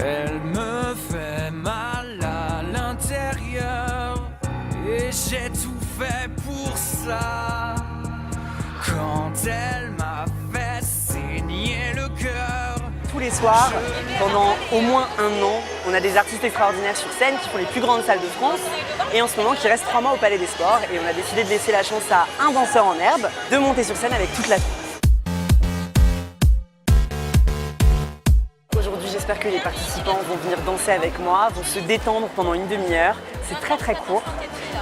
Elle me fait mal à l'intérieur et j'ai tout fait pour ça. Quand elle m'a fait saigner le cœur. Tous les soirs, pendant au moins un an, on a des artistes extraordinaires sur scène qui font les plus grandes salles de France et en ce moment qui restent 3 mois au Palais des Sports et on a décidé de laisser la chance à un danseur en herbe de monter sur scène avec toute la troupe. Aujourd'hui, j'espère que les participants vont venir danser avec moi, vont se détendre pendant une demi-heure. C'est très court,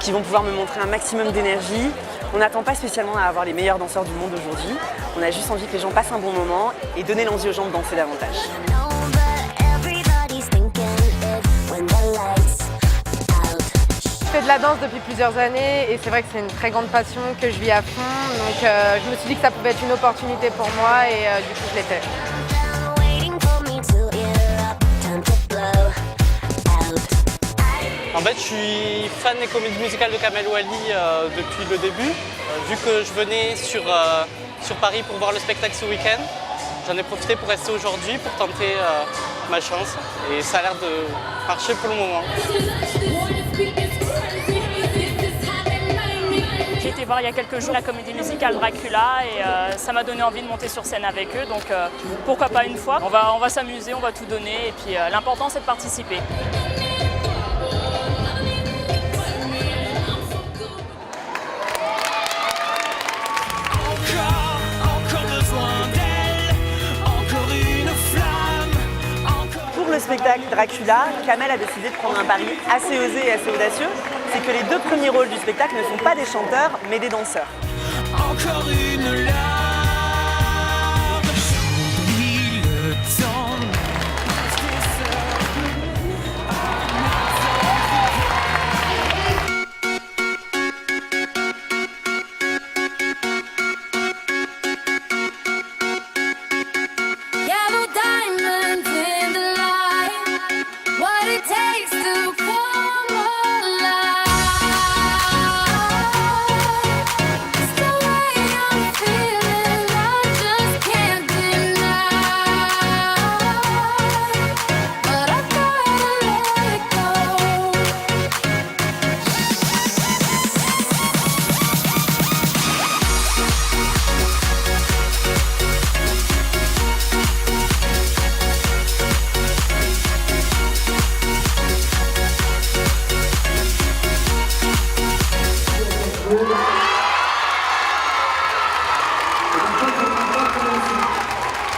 qui vont pouvoir me montrer un maximum d'énergie. On n'attend pas spécialement à avoir les meilleurs danseurs du monde aujourd'hui. On a juste envie que les gens passent un bon moment et donner l'envie aux gens de danser davantage. Je fais de la danse depuis plusieurs années et c'est vrai que c'est une très grande passion que je vis à fond. Donc je me suis dit que ça pouvait être une opportunité pour moi et du coup je l'ai fait. En fait, je suis fan des comédies musicales de Kamel Ouali depuis le début. Vu que je venais sur Paris pour voir le spectacle ce week-end, j'en ai profité pour rester aujourd'hui pour tenter ma chance. Et ça a l'air de marcher pour le moment. J'ai été voir il y a quelques jours la comédie musicale Dracula et ça m'a donné envie de monter sur scène avec eux. Donc pourquoi pas une fois. On va s'amuser, on va tout donner et puis l'important c'est de participer. Pour le spectacle Dracula, Kamel a décidé de prendre un pari assez osé et assez audacieux. C'est que les 2 premiers rôles du spectacle ne sont pas des chanteurs, mais des danseurs. Encore une larme, j'oublie le temps.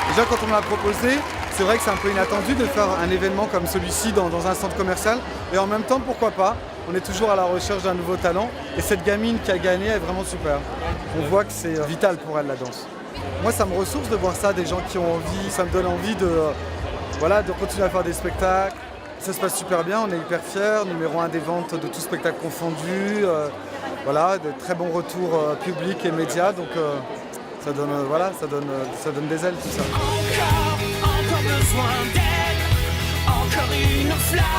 Déjà quand on me l'a proposé, c'est vrai que c'est un peu inattendu de faire un événement comme celui-ci dans un centre commercial. Et en même temps, pourquoi pas? On est toujours à la recherche d'un nouveau talent. Et cette gamine qui a gagné est vraiment super. On voit que c'est vital pour elle la danse. Moi ça me ressource de voir ça, des gens qui ont envie, ça me donne envie de continuer à faire des spectacles. Ça se passe super bien, on est hyper fiers, numéro 1 des ventes de tout spectacle confondu. De très bons retours publics et médias. Donc ça donne des ailes tout ça. Encore besoin d'elle, encore une flamme.